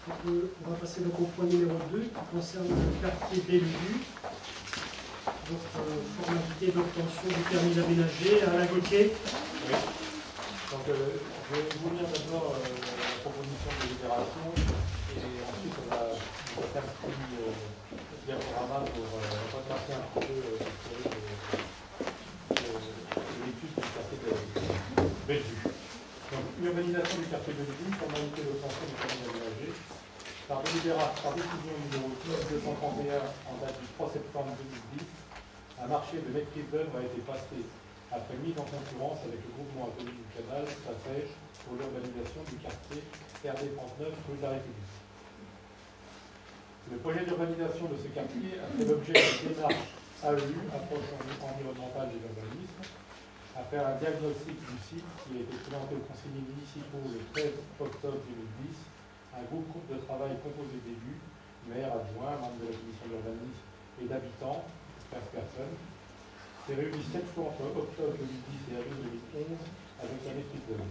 On va passer donc au point numéro 2 qui concerne le quartier Bellevue. Donc, formalité d'obtention du permis d'aménager. Alain Gauthier. Oui. Donc, je vais vous lire d'abord la proposition de délibération et ensuite on va faire un petit diaporama pour retracer un petit peu l'historique de l'étude du quartier de Bellevue. Donc, urbanisation du quartier Bellevue, formalité d'obtention du permis d'aménager. Par décision numéro 231 en date du 3 septembre 2010, un marché de maîtrise d'œuvre a été passé après mise en concurrence avec le groupement atomique du Canal, SAFEJ, pour l'urbanisation du quartier RD 39 rue de la République. Le projet d'urbanisation de ce quartier a fait l'objet d'une démarche AEU, approche environnementale de l'urbanisme, après un diagnostic du site qui a été présenté aux conseillers municipaux le 13 octobre 2010. Un groupe de travail composé d'élus, maires, adjoints, membres de la commission d'urbanisme et d'habitants, 15 personnes, s'est réuni 7 fois entre octobre 2010 et avril 2011 avec la maîtrise d'œuvre.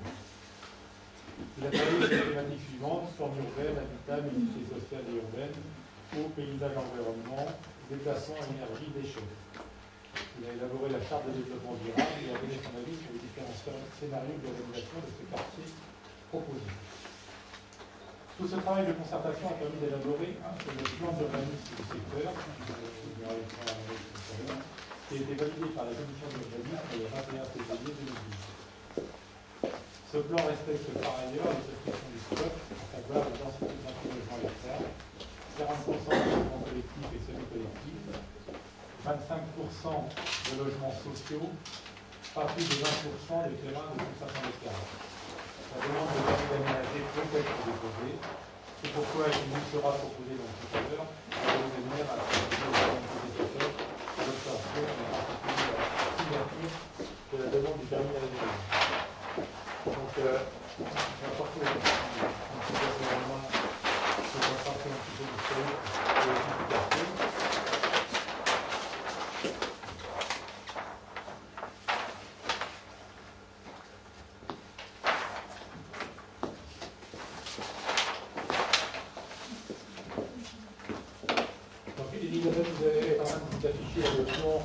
Il a travaillé sur les thématiques suivantes: forme urbaine, habitat, mixité sociale et urbaine, eau, paysage, environnement, déplacement, énergie, déchets. Il a élaboré la charte de développement durable et a donné son avis sur les différents scénarios d'organisation de ce quartier proposé. Tout ce travail de concertation a permis d'élaborer le plan d'urbanisme du secteur, qui a été validé par la commission d'urbanisme le 21 février 2010. Ce plan respecte par ailleurs les prescriptions du SCOT, à savoir la densité de logements externes, 40% de logements collectifs et semi-collectifs, 25% de logements sociaux, pas plus de 20% des terrains de 150 hectares. La demande de permis d'aménager peut être déposée. C'est pourquoi il nous sera proposé donc tout à l'heure de venir à la l'obtention et en particulier à la signature de la demande du permis d'aménager. Donc, on va porter un petit peu de main, se concentrer un petit peu du sol et du quartier. Vous avez en train de vous afficher le plan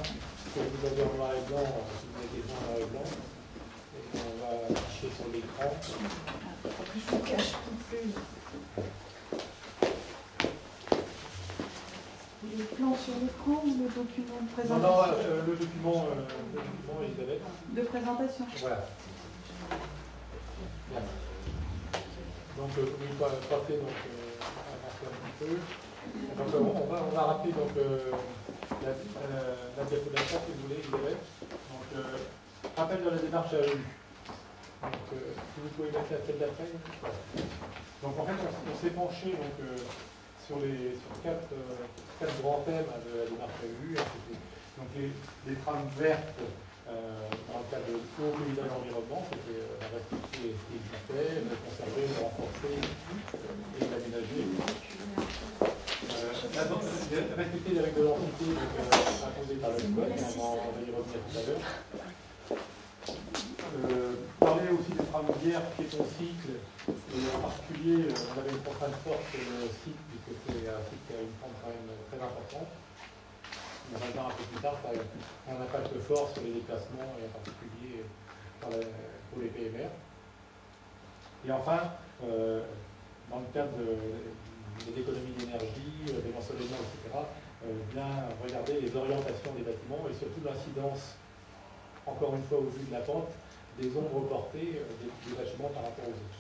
que vous avez en noir et blanc, si vous avez déjà en noir et blanc, et on va afficher sur l'écran. Je vous cache plus. Le plan sur l'écran ou le document de présentation? Non, le document Elisabeth. De présentation. Voilà. Bien. Donc, vous n'avez pas fait, donc, avancer un petit peu. Donc, on va rappeler donc, la diapositive, si vous voulez, Elisabeth. Donc, rappel de la démarche AEU. Donc, si vous pouvez mettre la tête d'après. Donc, en fait, on s'est penché donc, sur quatre grands thèmes de la démarche AEU. Donc, les trames vertes dans le cadre de l'eau, paysage, environnement, c'était respecter ce qui existait, le conserver, le renforcer et l'aménager. Respecter les règles de densité imposées par le code, on va y revenir tout à l'heure. Parler aussi des tramways piéton cycle, et en particulier, on avait une contrainte forte sur le site, puisque c'est un site qui a une forme quand même très importante. On va le voir un peu plus tard, ça a un impact fort sur les déplacements, et en particulier pour les PMR. Et enfin, dans le cadre des économies d'énergie, des ensoleillements, etc., bien regarder les orientations des bâtiments et surtout l'incidence, encore une fois au vu de la pente, des ombres portées des bâtiments par rapport aux autres.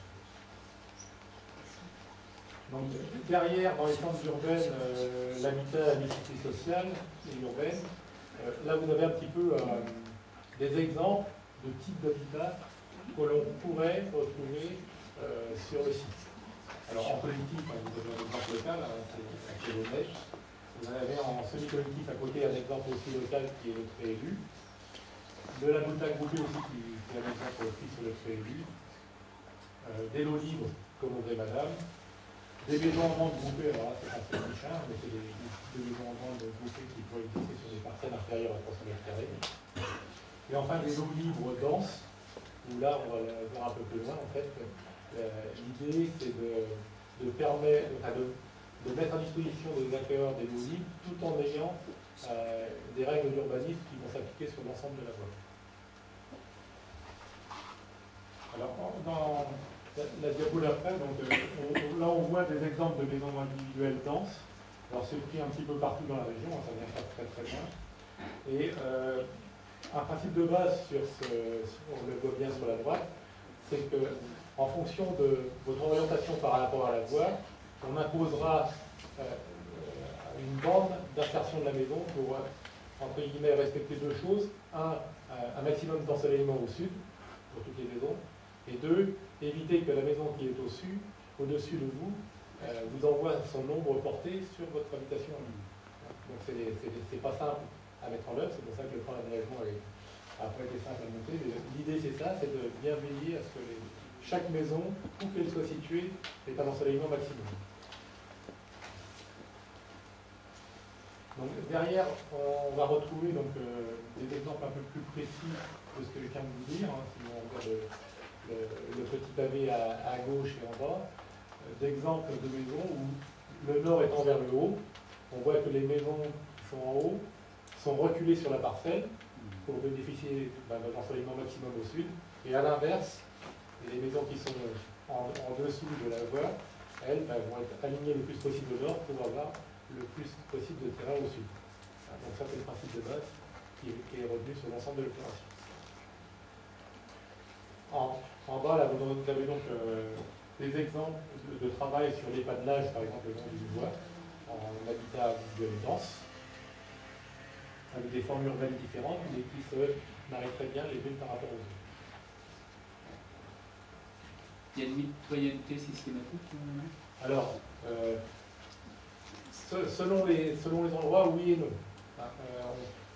Donc, derrière, dans les plantes urbaines, l'habitat, la mixité sociale et urbaine, là vous avez un petit peu des exemples de types d'habitat que l'on pourrait retrouver sur le site. Alors en collectif, vous avez un exemple local, c'est l'honnête. Vous en avez en semi-collectif à côté un exemple aussi local qui est le préélu. De la montagne groupée aussi qui est un exemple pris sur le préélu. Des lots libres comme au Madame. Des maisons en vente groupées, alors là c'est pas très méchant, mais c'est des maisons en vente groupées qui pourraient exister sur des parcelles inférieures à 300 mètres carrés. Et enfin des lots libres denses, où là on va voir un peu plus loin en fait. L'idée c'est de de mettre à disposition des acquéreurs des lots libres tout en ayant des règles d'urbanisme qui vont s'appliquer sur l'ensemble de la voie. Alors, dans la diapo d'après, là on voit des exemples de maisons individuelles denses. Alors c'est pris un petit peu partout dans la région, ça vient pas très très bien. Et un principe de base on le voit bien sur la droite, c'est que en fonction de votre orientation par rapport à la voie, on imposera une bande d'insertion de la maison pour, entre guillemets, respecter deux choses. Un maximum d'ensoleillement au sud, pour toutes les maisons, et deux, éviter que la maison qui est au-dessus de vous, vous envoie son ombre portée sur votre habitation. Donc c'est pas simple à mettre en œuvre, c'est pour ça que le plan d'aménagement a pas été simple à monter. L'idée c'est ça, c'est de bien veiller à ce que chaque maison, où qu'elle soit située, ait un ensoleillement maximum. Donc, derrière, on va retrouver des exemples un peu plus précis de ce que je viens de vous dire. Si on regarde le petit pavé à gauche et en bas, d'exemples de maisons où le nord étant vers le haut, on voit que les maisons qui sont en haut sont reculées sur la parcelle pour bénéficier d'un ensoleillement maximum au sud. Et à l'inverse, les maisons qui sont en dessous de la voie, elles vont être alignées le plus possible au nord pour avoir le plus possible de terrain au sud. Donc ça c'est le principe de base qui est revenu sur l'ensemble de l'opération. En bas, là, vous avez donc des exemples de travail sur l'épadelage, par exemple, le long du bois, en habitat individuel dense, avec des formes urbaines différentes, mais qui se marient très bien les unes par rapport aux autres. Il y a une mitoyenneté systématique? Alors, selon les endroits, oui et non.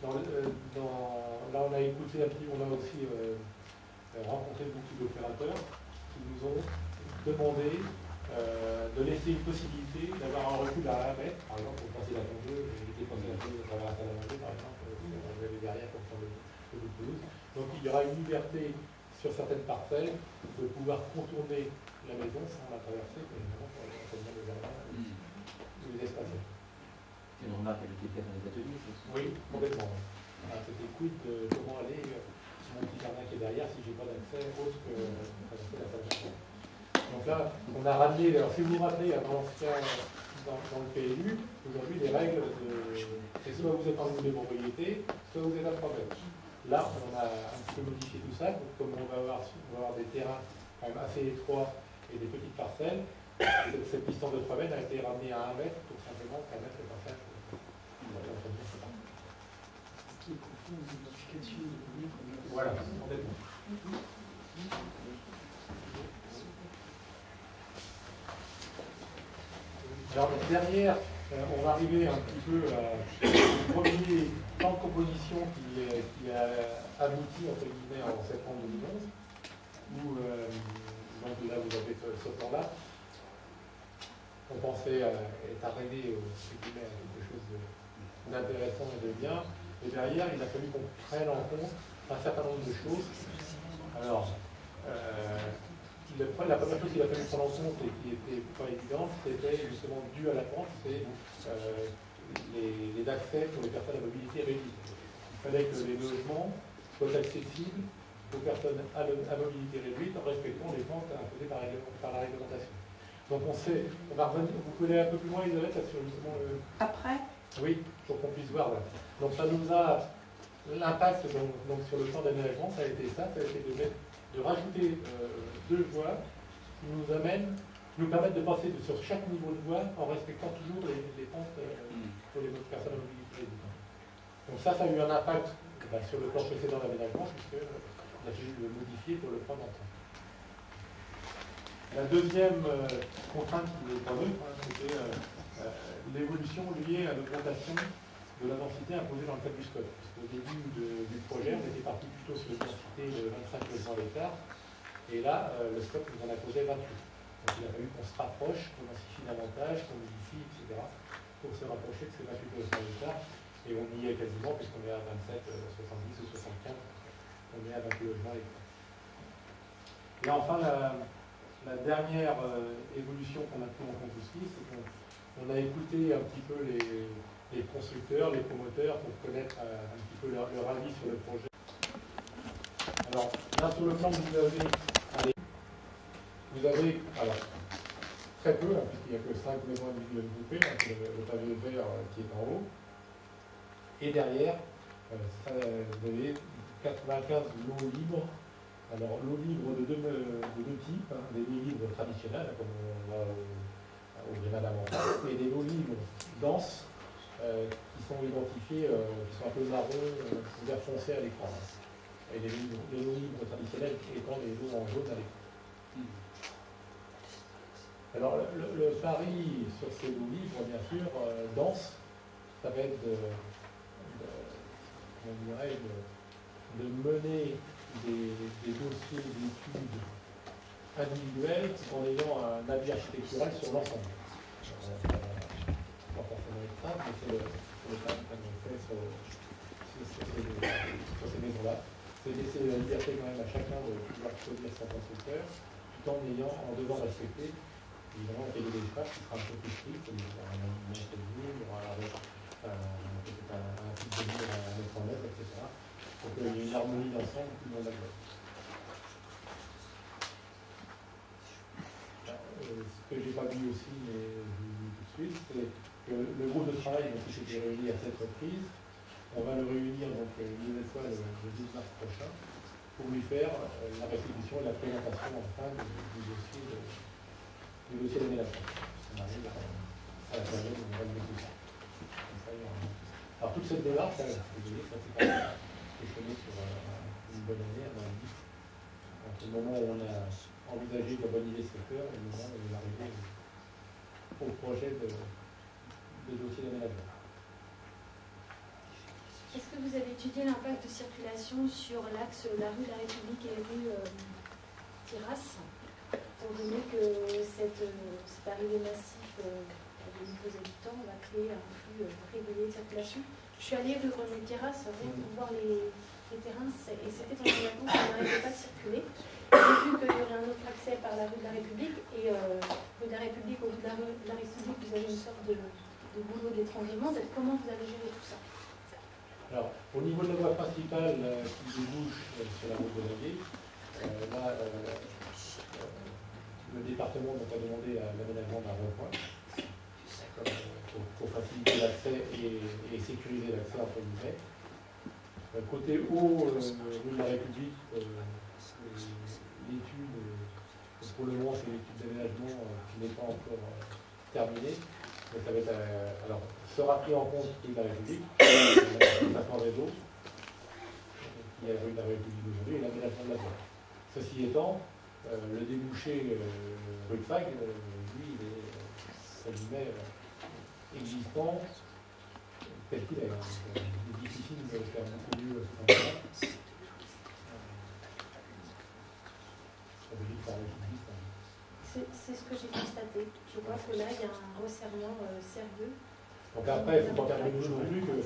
Là, on a écouté un petit, on a aussi rencontré beaucoup d'opérateurs qui nous ont demandé de laisser une possibilité d'avoir un recul à 1 mètre, par exemple, pour passer la tondeuse, éviter de passer la tondeuse à travers la salle à manger, par exemple, on avait derrière comme ça de pelouse. Donc il y aura une liberté sur certaines parcelles de pouvoir contourner la maison sans la traverser, évidemment, pour aller dans le jardin ou les espaces. C'est une remarque qui était faite dans les ateliers, c'est ça? Oui, complètement. C'était quid de comment aller sur mon petit jardin qui est derrière si je n'ai pas d'accès autre que traverser la salle de jardin. Donc là, on a ramené, alors si vous vous rappelez, dans le PLU, aujourd'hui les règles, c'est soit vous êtes en ligne de propriété, soit vous êtes à 3 mètres. Là, on a un petit peu modifié tout ça, donc comme on va avoir des terrains quand même assez étroits et des petites parcelles, cette distance de 3 mètres a été ramenée à 1 mètre pour simplement permettre le passage. Voilà, complètement. Alors derrière, on va arriver un petit peu au premier plan de composition qui a abouti entre guillemets en septembre 2011, où donc là vous avez ce plan-là. On pensait être arrivé à quelque chose d'intéressant et de bien. Et derrière, il a fallu qu'on prenne en compte un certain nombre de choses. Alors, la première chose qu'il a fallu prendre en compte et qui n'était pas évidente, c'était justement dû à la pente, c'est les accès pour les personnes à mobilité réduite. Il fallait que les logements soient accessibles aux personnes à mobilité réduite en respectant les pentes imposées par la réglementation. Donc on va revenir, vous pouvez aller un peu plus loin, Elisabeth, sur justement le... Après? Oui, pour qu'on puisse voir là. Donc ça nous a... L'impact donc sur le plan d'aménagement, ça a été de rajouter 2 voies qui nous permettent de passer sur chaque niveau de voie en respectant toujours les pentes pour les autres personnes à mobilité réduite. Donc ça a eu un impact sur le plan précédent d'aménagement puisqu'on a fallu le modifier pour le plan d'entrée. La deuxième contrainte qui est apparue, c'était l'évolution liée à l'augmentation de la densité imposée dans le cadre du SCOT. Au début du projet, on était parti plutôt sur une densité de 25 logements à l'hectare, et là, le SCOT nous en a posé 28. Donc il a fallu qu'on se rapproche, qu'on densifie davantage, qu'on modifie, etc., pour se rapprocher de ces 28 logements à l'hectare, et on y est quasiment, puisqu'on est à 27, 70 ou 75, on est à 28 logements à l'hectare. Et enfin, la dernière évolution qu'on a pris en compte aussi, c'est qu'on a écouté un petit peu les constructeurs, les promoteurs, pour connaître un petit peu leur avis sur le projet. Alors, là, sur le plan que vous avez alors, très peu, hein, puisqu'il n'y a que 5 maisons individuelles groupées, donc le pavillon vert qui est en haut. Et derrière, vous avez 95 lots libres. Alors, lots libres de deux types, hein, des lots libres traditionnels, comme on va au Grenade avant, et des lots libres denses, qui sont identifiés, qui sont un peu marron, vert foncé à l'écran. Et les lots libres traditionnels étant les lots en jaune à l'écran. Alors, le pari sur ces lots libres, bien sûr, denses, ça va être de mener des dossiers d'études individuels en ayant un avis architectural sur l'ensemble. Pas forcément être simple, mais c'est le cas qu'on fait sur ces maisons-là. C'est laisser la liberté quand même à chacun de pouvoir choisir son constructeur, tout en devant respecter évidemment un cahier des charges qui sera un peu plus strict, il y aura un site de mur à mettre en œuvre, etc. Pour qu'il y ait une harmonie d'ensemble tout dans la boîte. Ce que je n'ai pas vu aussi, mais je vous dis tout de suite, c'est que le groupe de travail qui s'était réuni à cette reprise, on va le réunir donc une nouvelle fois le 12 mars prochain pour lui faire la restitution et la présentation enfin du dossier d'aménagement. On arrive à la période où on va le mettre. Alors toute cette démarche, ça c'est quand même questionné sur une bonne année, à mon avis. Entre le moment où on a envisagé d'urbaniser ce secteur et le moment où on est arrivé au projet de dossier d'aménagement. Est-ce que vous avez étudié l'impact de circulation sur l'axe de la rue de la République et rue Terrasse, étant donné que cette arrivée massive de nouveaux habitants va créer un flux régulier de circulation? Je suis allée rue René Terrasse pour voir les terrains et c'était pendant les vacances qu'on n'arrêtait pas de circuler. J'ai vu qu'il y aurait un autre accès par la rue de la République et rue de la République au bout de la rue de la République, vous avez une sorte de boulot d'étranglement. Comment vous avez géré tout ça? Alors, au niveau de la voie principale qui débouche sur la route de la Ville, là, le département a demandé l'aménagement d'un rond-point pour faciliter l'accès et sécuriser l'accès entre guillemets. Côté haut, rue de la République, l'étude, pour le moment, c'est l'étude d'aménagement qui n'est pas encore terminée. Donc, ça va être, alors, sera pris en compte rue de la République, le placement réseau, qui est rue de la République d'aujourd'hui, et l'aménagement de la voie. Ceci étant, le débouché rue de Fag, lui, il est existant tel qu'il est. Il est difficile de faire beaucoup mieux à ce moment-là. C'est ce que j'ai constaté. Je vois que là, il y a un resserrement sérieux. Donc après, il ne faut pas perdre de vue non plus que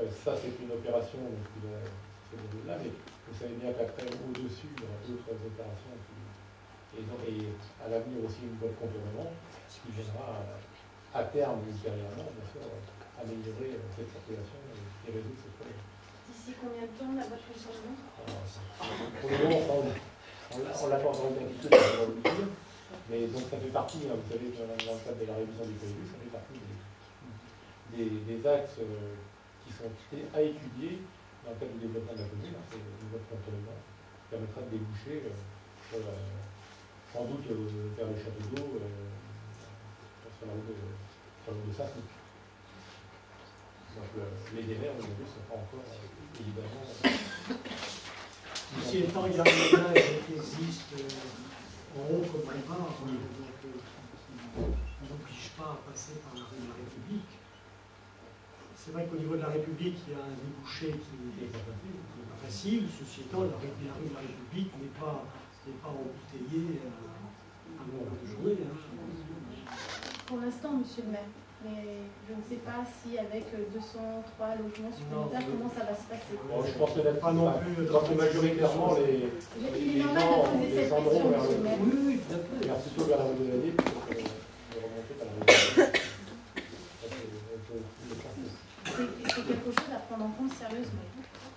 ça, c'est une opération qui va se dérouler là, mais vous savez bien qu'après, au-dessus, il y aura d'autres opérations et à l'avenir aussi une bonne contournement, ce qui viendra à terme, ultérieurement, bien sûr, améliorer cette circulation et résoudre ce problème. D'ici combien de temps la voie fonctionne? Pour le moment, on l'a pas encore identifié, on va vous dire. Mais donc ça fait partie, hein, vous savez, dans le cadre de la révision du PLU, ça fait partie des axes qui sont à étudier dans le cadre du développement de la commune. Hein, c'est une voie de contournement qui permettra de déboucher sans doute vers le château d'eau sur la route de Saint-Cloud. Donc les délais aujourd'hui ne sont pas encore évidemment. Ceci étant, il y a un moyen qui existe en haut comme en bas, donc on n'oblige pas à passer par la rue de la République. C'est vrai qu'au niveau de la République, il y a un débouché qui est facile. Ceci étant, la rue de la République n'est pas embouteillée à longueur de journée. Pour l'instant, monsieur le maire, Mais je ne sais pas si avec 203 logements supplémentaires, comment ça va se passer. Bon, je pense que d'être pas non plus, majoritairement les Il est normal de poser cette question, monsieur le maire. Oui, tout à fait. Vers plutôt vers la rue de l'année, plutôt que de remonter par la rue de l'année. C'est quelque chose à prendre en compte sérieusement.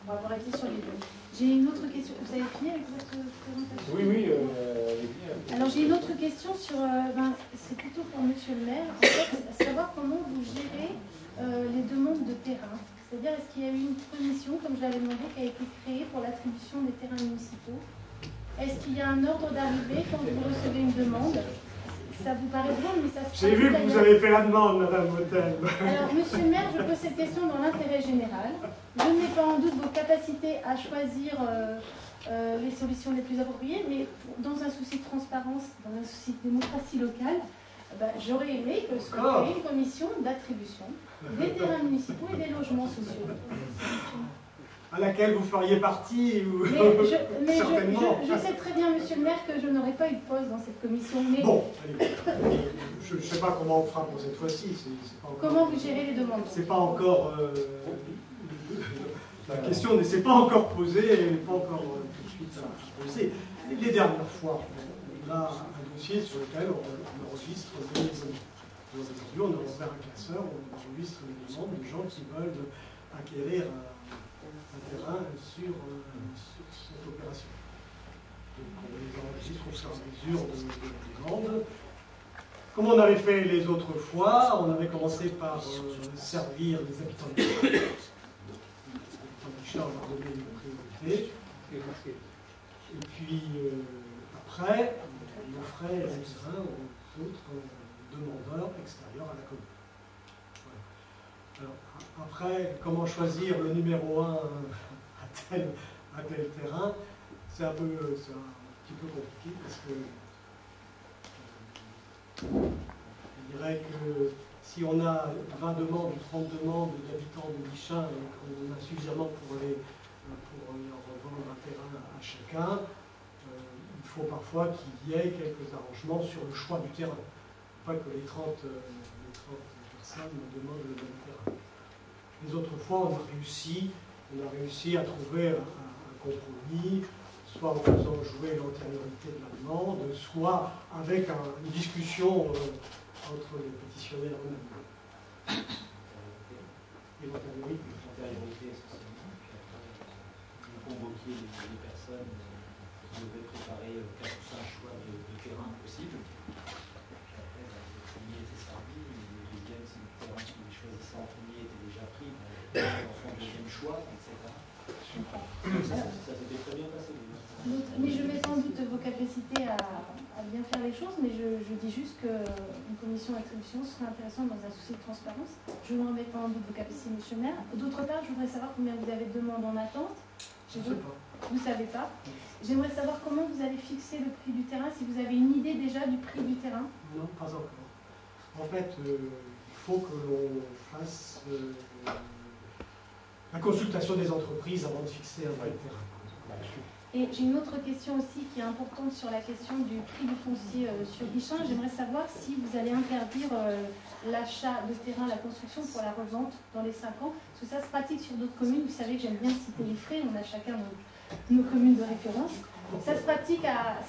On va avoir été sur les deux. J'ai une autre question. Vous avez fini avec votre présentation? Oui, Alors j'ai une autre question sur, c'est plutôt pour monsieur le maire, en fait, savoir comment vous gérez les demandes de terrain. C'est-à-dire, est-ce qu'il y a eu une commission, comme je l'avais demandé, qui a été créée pour l'attribution des terrains municipaux? Est-ce qu'il y a un ordre d'arrivée quand vous recevez une demande? Ça vous paraît drôle, mais ça se passe. J'ai vu que vous avez fait la demande, madame Motel. Alors, monsieur le maire, je pose cette question dans l'intérêt général. Je ne mets pas en doute vos capacités à choisir les solutions les plus appropriées, mais dans un souci de transparence, dans un souci de démocratie locale, j'aurais aimé que soit créée une commission d'attribution des terrains municipaux et des logements sociaux. À laquelle vous feriez partie ou... Mais certainement. je sais très bien, monsieur le maire, que je n'aurai pas eu de poste dans cette commission. Mais bon, allez, je ne sais pas comment on fera pour cette fois-ci. Comment vous gérez les demandes? C'est pas encore... la question ne s'est pas encore posée, elle n'est pas encore tout de suite posée. Les dernières fois, on a un dossier sur lequel on enregistre des demandes. Aujourd'hui, on a ouvert un classeur, on enregistre les demandes de gens qui veulent acquérir un terrain sur cette opération. Donc on les enregistre au fur et à mesure de demande. Comme on avait fait les autres fois, on avait commencé par servir les habitants de Guichat. Les habitants de Guichat, on leur donnait une priorité. Et puis après, on offrait les terrains aux autres demandeurs extérieurs à la commune. Alors, après, comment choisir le numéro 1 à tel terrain, c'est un petit peu compliqué parce que je dirais que si on a 20 demandes ou 30 demandes d'habitants de Guichat et qu'on a suffisamment pour leur revendre un terrain à chacun, il faut parfois qu'il y ait quelques arrangements sur le choix du terrain. Pas que les 30 personnes demandent le même terrain. Les autres fois, on a réussi à trouver un compromis, soit en faisant jouer l'antériorité de la demande, soit avec une discussion entre les pétitionnaires eux-mêmes. Et l'antériorité. L'antériorité, essentiellement. Puis après, vous convoquiez les personnes qui devaient préparer 4 ou 5 choix de terrain possibles. Puis après, le premier était servi, le deuxième, si le terrain que vous choisissez en premier était déjà pris, dans son deuxième choix, etc. Ça s'était très bien passé. Mais je mets sans doute vos capacités à bien faire les choses, mais je dis juste qu'une commission d'attribution serait intéressante dans un souci de transparence. Je ne remets pas en doute vos capacités, monsieur le maire. D'autre part, je voudrais savoir combien vous avez de demandes en attente. Je ne sais pas. Vous ne savez pas. J'aimerais savoir comment vous allez fixer le prix du terrain, si vous avez une idée déjà du prix du terrain. Non, pas encore. En fait, il faut que l'on fasse la consultation des entreprises avant de fixer un vrai terrain. Et j'ai une autre question aussi qui est importante sur la question du prix du foncier sur Guichat. J'aimerais savoir si vous allez interdire l'achat de terrain, la construction pour la revente dans les 5 ans. Parce que ça se pratique sur d'autres communes. Vous savez que j'aime bien citer les frais. On a chacun nos communes de référence. Ça se pratique à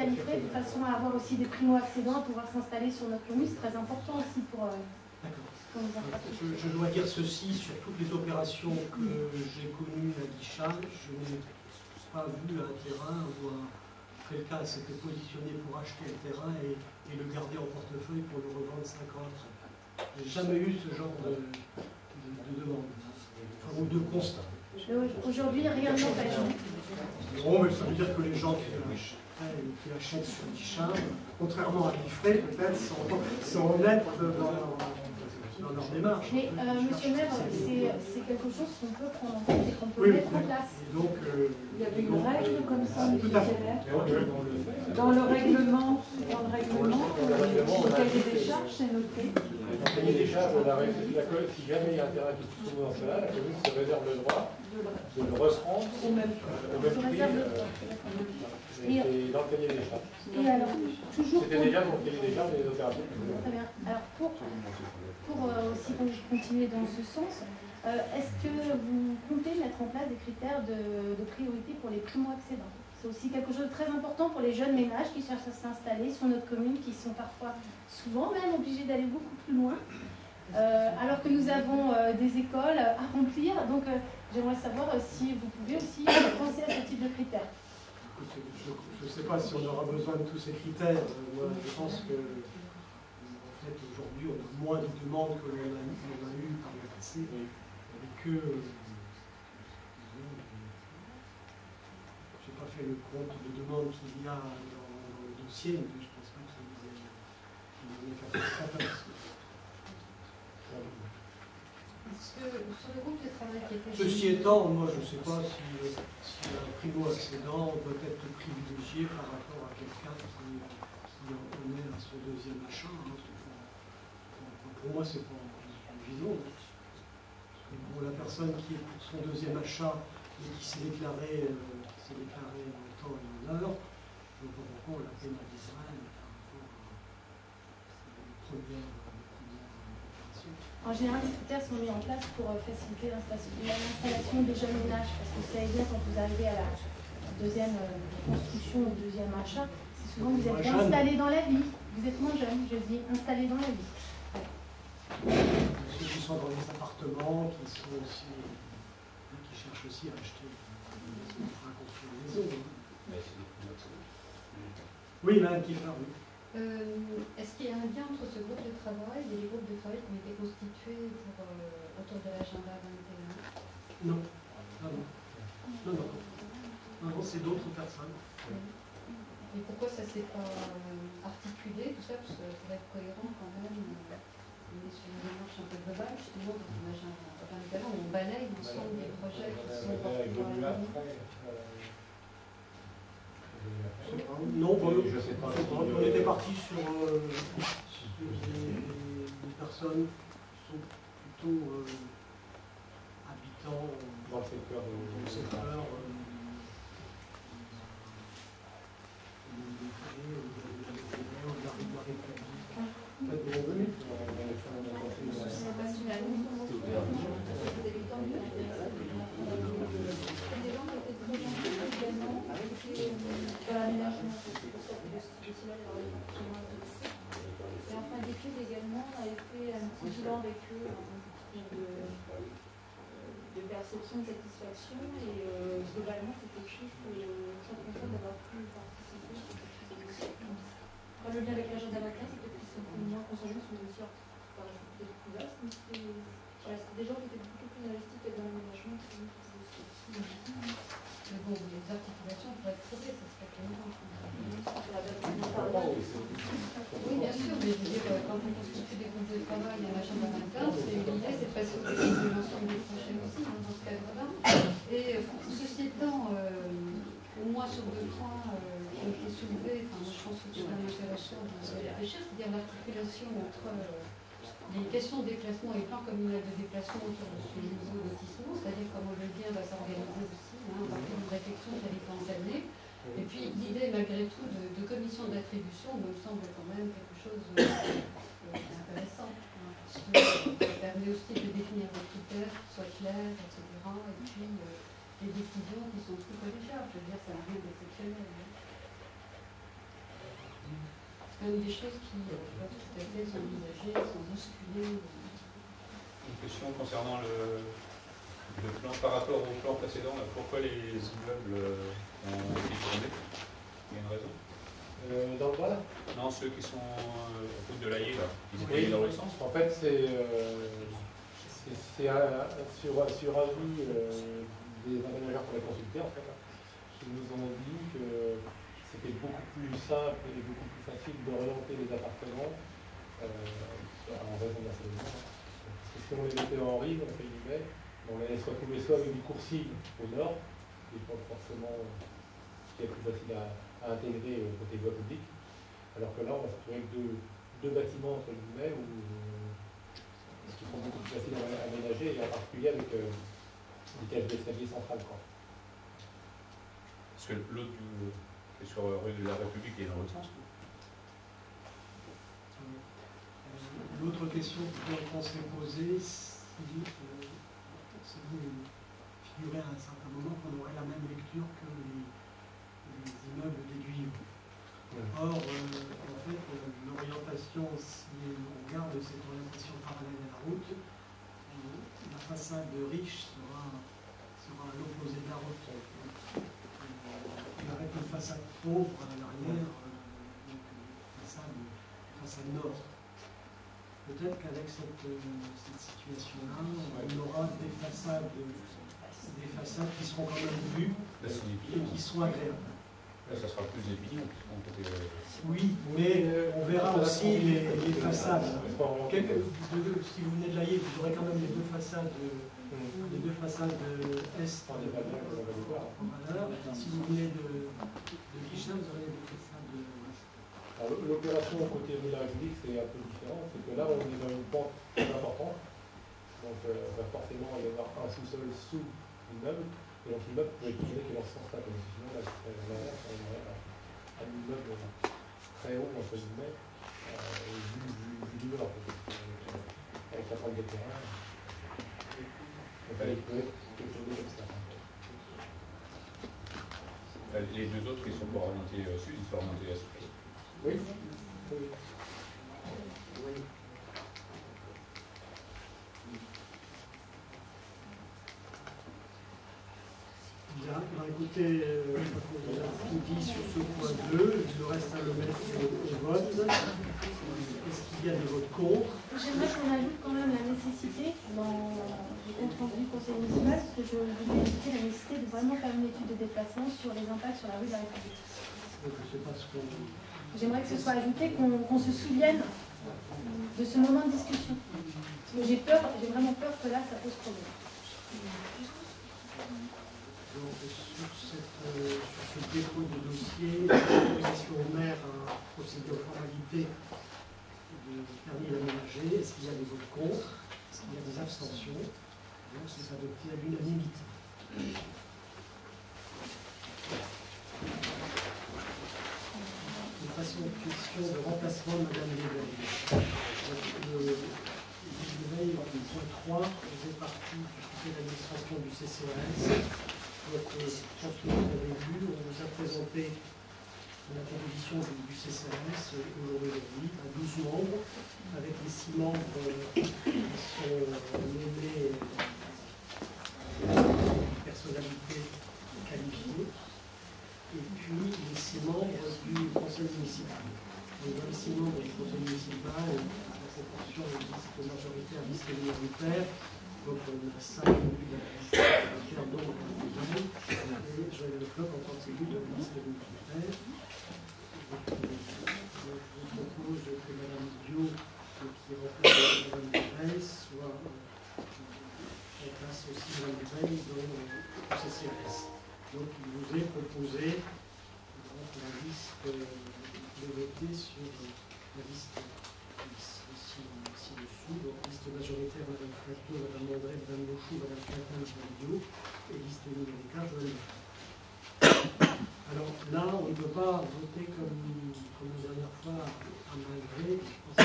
l'IFRE de façon à avoir aussi des primo-accédants à pouvoir s'installer sur notre commune. C'est très important aussi pour les infrastructures. Je dois dire ceci sur toutes les opérations que j'ai connues à Guichat. Je n'ai pas vu un terrain où quelqu'un s'était positionné pour acheter le terrain et le garder en portefeuille pour le revendre 5 ans après. Je n'ai jamais eu ce genre de demande, ou de constat. Aujourd'hui, rien n'empêche. Non, mais ça veut dire que les gens qui achètent sur Guichat, contrairement à l'IFRE, peut-être, sont honnêtes dans leur démarche. Mais monsieur le maire, c'est quelque chose qu'on peut prendre en compte et qu'on peut mettre en place. Et donc, il y avait une règle comme ça, tout à fait. Dans le règlement, le cahier des charges, c'est noté. Le cahier des charges, si jamais il y a un terrain qui se trouve dans cela, la commune se réserve le droit de le reprendre Au même prix. Et dans le cahier des charges. Et alors, toujours C'était déjà dans le cahier des charges des opérations. Très bien. Alors, pour aussi continuer dans ce sens, est-ce que vous comptez mettre en place des critères de priorité pour les primo-accédants? C'est aussi quelque chose de très important pour les jeunes ménages qui cherchent à s'installer sur notre commune, qui sont parfois, souvent même, obligés d'aller beaucoup plus loin, alors que nous avons des écoles à remplir. Donc, j'aimerais savoir si vous pouvez aussi penser à ce type de critères. Je ne sais pas si on aura besoin de tous ces critères. Moi, je pense que, en fait, aujourd'hui, on a moins de demandes que l'on a eu par le passé, et que je n'ai pas fait le compte de demandes qu'il y a dans le dossier, mais je pense pas que ça nous ait fait. Sur le groupe de travail qui était... Ceci étant, moi je ne sais pas si un primo-accédant doit être privilégié par rapport à quelqu'un qui en connaît à son deuxième achat. Hein. Pour moi, c'est pas évident. Pour la personne qui est pour son deuxième achat et qui s'est déclaré en temps et en heure, je ne vois pas pourquoi on la pénaliserait par rapport à la première opération. En général, les critères sont mis en place pour faciliter l'installation des jeunes ménages, parce que vous savez bien, quand vous arrivez à la deuxième construction ou deuxième achat, c'est souvent que vous êtes bien installé dans la vie. Vous êtes moins jeune, je dis, installé dans la vie. Ceux qui sont dans les appartements, qui cherchent aussi à acheter une maison, à construire une maison. Oui, Mme Kiefer, oui. Est-ce qu'il y a un lien entre ce groupe de travail et les groupes de travail qui ont été constitués autour de l'agenda 21? Non. Non, c'est d'autres personnes. Et pourquoi ça ne s'est pas articulé, tout ça? Parce que pour être cohérent quand même, on est sur une démarche un peu globale, justement, dans un agenda 21 où on balaye l'ensemble des projets qui sont portés par la Non, je sais pas. On était parti sur des personnes qui sont plutôt habitants dans le secteur Et en fin d'études également, on avait fait un petit bilan avec eux de perception de satisfaction et globalement c'était tous très contents d'avoir pu participer. Le lien avec l'agenda 21, c'est peut-être qu'ils sont moins concentrés sur le dossier peut-être plus vaste, mais c'était des gens qui étaient beaucoup plus investis que dans l'aménagement que nous faisions aussi. Mais bon, les articulations pourraient être trouvées, ça serait clairement. Oui, bien sûr, mais je veux dire, quand on constitue des groupes de travail à l'agenda 21, l'idée c'est de passer au travers de l'ensemble des projets aussi, hein, dans ce cadre-là. Et ceci étant, au moins sur deux points qui ont été soulevés, enfin, moi je pense que c'est quand même intéressant de réfléchir, c'est-à-dire l'articulation entre les questions de déplacement et plans communal de déplacement autour de ce nouveau lotissement, c'est-à-dire comment le lien va s'organiser aussi, hein, à partir d'une réflexion qui a été entamée. Et puis l'idée malgré tout de commission d'attribution me semble quand même quelque chose d'intéressant, hein, parce que ça permet aussi de définir des critères qui soient clairs, etc. Et puis les décisions qui sont plus collégiales, je veux dire, ça n'a rien d'exceptionnel. C'est quand même des choses qui peuvent tout à fait s'envisager, sans bousculer. Une question concernant le plan par rapport au plan précédent, là, pourquoi les immeubles ont été tournés? Il y a une raison? Dans le bas là? Non, ceux qui sont route de l'Aillé, là, ils étaient dans l'autre sens. En fait, c'est sur avis des aménageurs qu'on a consultés, en fait, qui nous ont dit que c'était beaucoup plus simple et beaucoup plus facile d'orienter les appartements en raison de la saison. Parce que si on les mettait en rive, entre guillemets, on allait se retrouver soit avec du coursive au nord, qui n'est pas forcément qui est plus facile à intégrer côté voie publique, alors que là on va se retrouver avec deux bâtiments entre guillemets qui sont beaucoup plus faciles à aménager, et en particulier avec des cages d'escalier centrales, quoi. Parce que l'autre qui est sur rue de la République est dans l'autre sens. L'autre question qu'on s'est posée, si vous figurez à un certain moment qu'on aurait la même lecture que les immeubles d'aiguillon. Or, en fait, l'orientation, si on regarde cette orientation parallèle à la route, la façade riche sera à l'opposé de la route. Il y aurait une façade pauvre à l'arrière, donc façade nord. Peut-être qu'avec cette situation-là, on aura des façades qui seront quand même vues et qui seront agréables. Là, ça sera plus des pignons. Oui, mais on verra aussi les façades. Si vous venez de l'Aïe, vous aurez quand même les deux façades est. Si vous venez de Guichin, vous aurez les deux façades ouest. L'opération côté rue de la République, c'est un peu différent. C'est que là, on est dans une pente très importante. Donc, forcément, il va y avoir un sous-sol sous l'immeuble. Et donc, l'immeuble peut être tourné que dans ce sens-là. Comme sinon, là, on aurait un immeuble très haut, entre guillemets, vu du nord, avec la pente de terrain. Donc, là, il peut être tourné comme ça. Les deux autres, ils sont pas orientés sud, ils sont orientés est. Oui. Bien, écoutez, on a tout dit sur ce point 2, il nous reste à le mettre au vote. Est-ce qu'il y a des votes contre? J'aimerais qu'on ajoute quand même la nécessité dans le compte rendu du conseil municipal, parce que je voulais indiquer la nécessité de vraiment faire une étude de déplacement sur les impacts sur la rue de la République. J'aimerais que ce soit ajouté, qu'on se souvienne de ce moment de discussion. Parce que j'ai vraiment peur que là, ça pose problème. Donc, sur ce dépôt de dossier, la proposition au maire a procédé aux formalités de permis d'aménager. Est-ce qu'il y a des votes contre? Est-ce qu'il y a des abstentions? Donc, c'est adopté à l'unanimité. Nous passons aux questions de remplacement de Mme Léveille. Léveille, en point 3, faisait partie du conseil d'administration du CCAS. Donc, je pense que vous avez vu, on vous a présenté la composition du CCAS aujourd'hui à 12 membres, avec les 6 membres qui sont nommés personnalités qualifiées, et puis les 6 membres du conseil municipal. Donc, dans les 6 membres du conseil municipal, la proportion est liste majoritaire, liste minoritaire. Donc on a 5 élus de la liste nombre et Joël Leclerc en tant qu'élu de la liste minoritaire. Je vous propose que Mme Dio, qui remplace Mme Léveille, soit remplace aussi Mme Léveille dans le CCAS. Donc il vous est proposé la liste de voter sur la liste ci-dessous, donc liste majoritaire Mme Plateau, Mme André, Mme Lochou, Mme Quintin, Mme Dio, et liste minoritaire Joël. Alors là, on ne peut pas voter comme la dernière fois à main levée. Je pense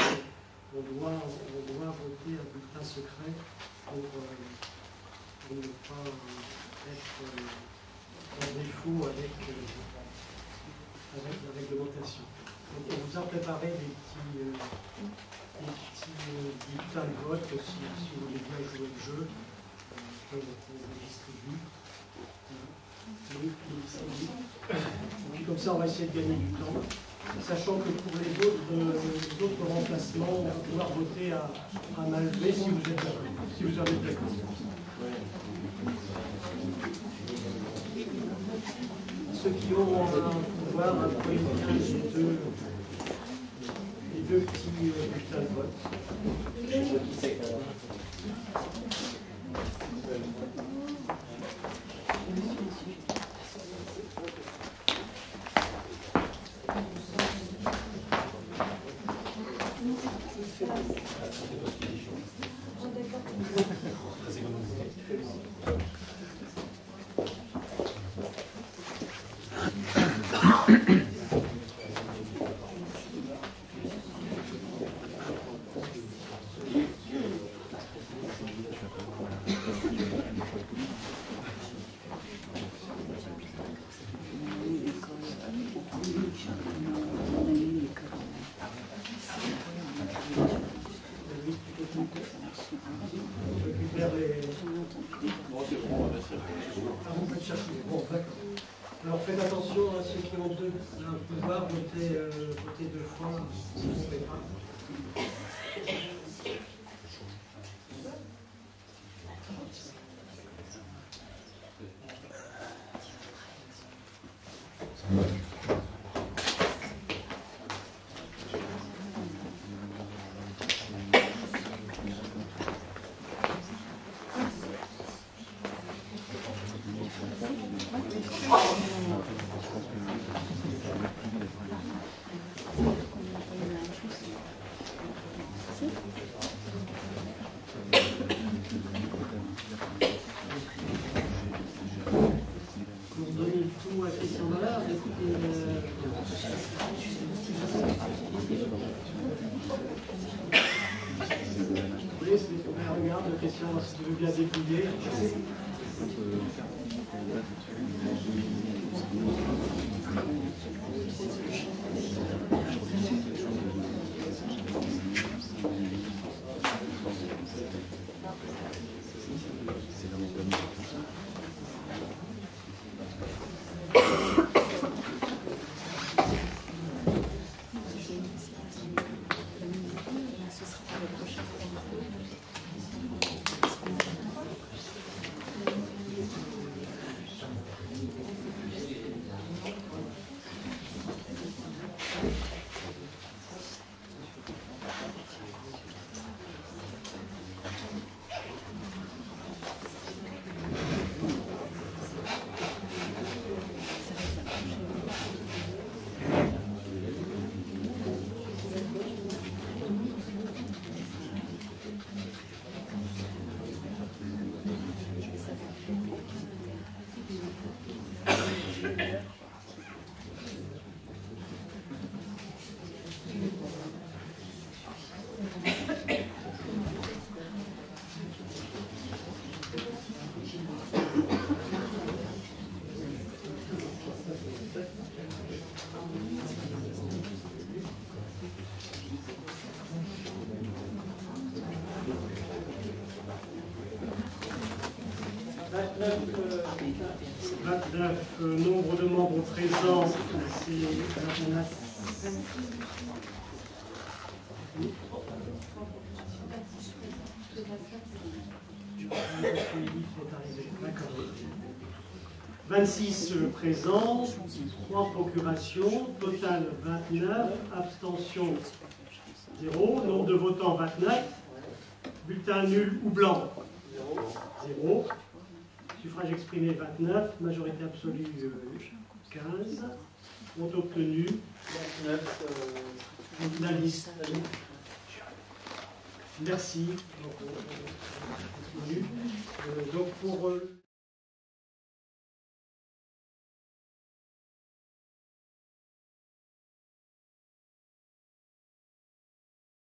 qu'on doit voter à bulletin secret pour ne pas être en défaut avec la réglementation. Donc on vous a préparé des petits bulletins de vote si vous voulez bien jouer le jeu. Je vous distribue. Et puis comme ça, on va essayer de gagner du temps. Sachant que pour les autres remplacements, on va pouvoir voter à main levée si vous êtes d'accord. Si vous avez d'accord. Ceux qui ont un pouvoir, après les deux petits bulletins de vote. récupère les... Ah, vous faites chercher. Bon, d'accord. Alors faites attention à ceux qui ont un pouvoir, votez deux fois, si vous ne pouvez pas. Pour donner le ton à Christian Ballard, écoutez, oui, regarde, Christian, si tu veux bien dépouiller. Nombre de membres présents, c'est 29. D'accord. 26 présents, 3 procurations, total 29, abstention 0, nombre de votants 29, bulletin nul ou blanc 0. Suffrage exprimé 29, majorité absolue 15, vote obtenu 29, la liste. Merci. Donc pour